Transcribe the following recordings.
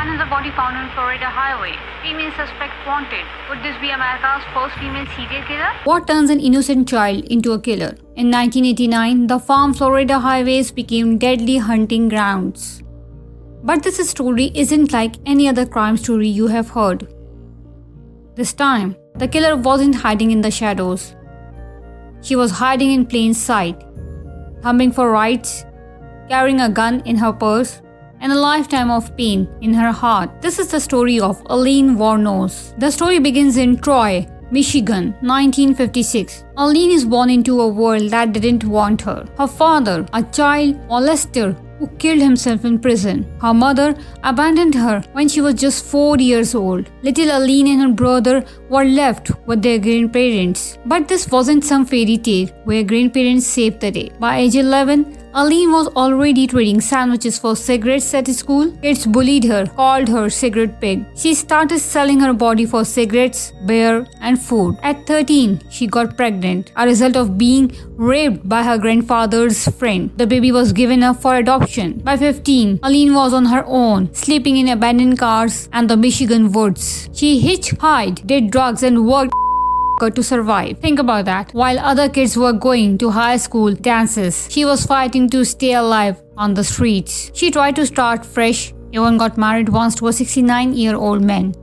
Another body found on Florida highway. Female suspect wanted. Could this be America's first female serial killer? What turns an innocent child into a killer? In 1989, the farm Florida highways became deadly hunting grounds. But this story isn't like any other crime story you have heard. This time, the killer wasn't hiding in the shadows. She was hiding in plain sight, humming for rides, carrying a gun in her purse, and a lifetime of pain in her heart. This is the story of Aileen Wuornos. The story begins in Troy, Michigan, 1956. Aileen is born into a world that didn't want her. Her father, a child molester who killed himself in prison. Her mother abandoned her when she was just 4 years old. Little Aileen and her brother were left with their grandparents. But this wasn't some fairy tale where grandparents saved the day. By age 11, Aileen was already trading sandwiches for cigarettes at school. Kids bullied her, called her cigarette pig. She started selling her body for cigarettes, beer, and food. At 13, she got pregnant, a result of being raped by her grandfather's friend. The baby was given up for adoption. By 15, Aileen was on her own, sleeping in abandoned cars and the Michigan woods. She hitchhiked, did drugs, and worked to survive. Think about that. While other kids were going to high school dances, she was fighting to stay alive on the streets. She tried to start fresh, even got married once to a 69-year-old man.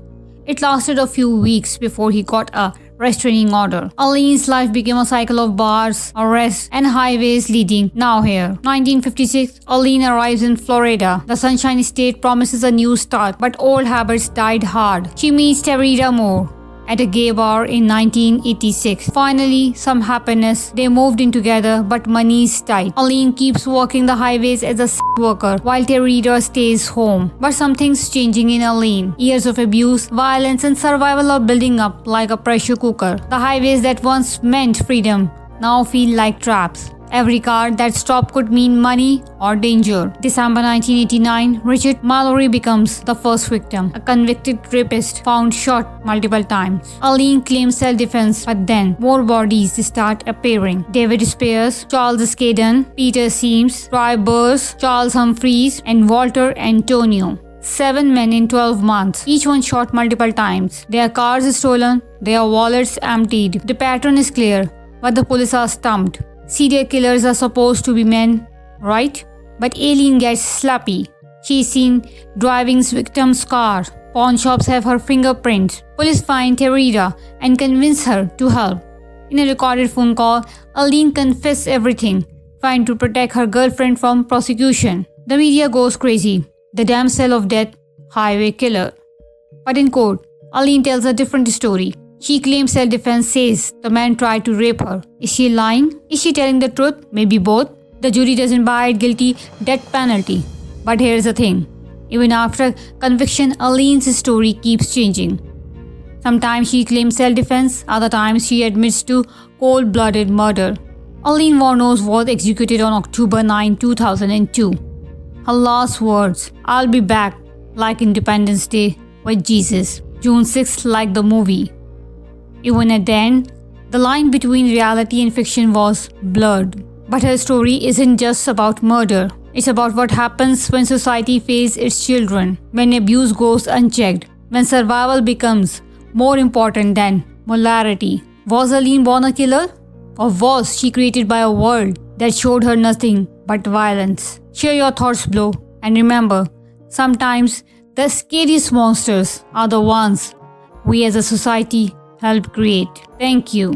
It lasted a few weeks before he got a restraining order. Aileen's life became a cycle of bars, arrests, and highways leading now here. 1956, Aileen arrives in Florida. The Sunshine State promises a new start, but old habits died hard. She meets Theron at a gay bar in 1986. Finally, some happiness. They moved in together, but money is tight. Aileen keeps working the highways as a worker, while Theron stays home. But something's changing in Aileen. Years of abuse, violence, and survival are building up like a pressure cooker. The highways that once meant freedom now feel like traps. Every car that stopped could mean money or danger. December 1989, Richard Mallory becomes the first victim, a convicted rapist found shot multiple times. Aileen claims self-defense, but then more bodies start appearing. David Spears, Charles Caden, Peter Seams, Troy Burrs, Charles Humphreys, and Walter Antonio. 7 men in 12 months, each one shot multiple times. Their cars stolen, their wallets emptied. The pattern is clear, but the police are stumped. Serial killers are supposed to be men, right? But Aileen gets sloppy. She is seen driving victim's car. Pawn shops have her fingerprints. Police find Theron and convince her to help. In a recorded phone call, Aileen confesses everything, trying to protect her girlfriend from prosecution. The media goes crazy. The damsel of death, highway killer. But in court, Aileen tells a different story. She claims self-defense, says the man tried to rape her. Is she lying? Is she telling the truth? Maybe both. The jury doesn't buy it, guilty, death penalty. But here's the thing. Even after conviction, Aileen's story keeps changing. Sometimes she claims self-defense, other times she admits to cold-blooded murder. Aileen Wuornos was executed on October 9, 2002. Her last words, "I'll be back like Independence Day with Jesus." June 6th, like the movie. Even at the end, the line between reality and fiction was blurred. But her story isn't just about murder. It's about what happens when society fails its children, when abuse goes unchecked, when survival becomes more important than morality. Was Aileen born a killer? Or was she created by a world that showed her nothing but violence? Share your thoughts below, and remember, sometimes the scariest monsters are the ones we as a society help create. Thank you.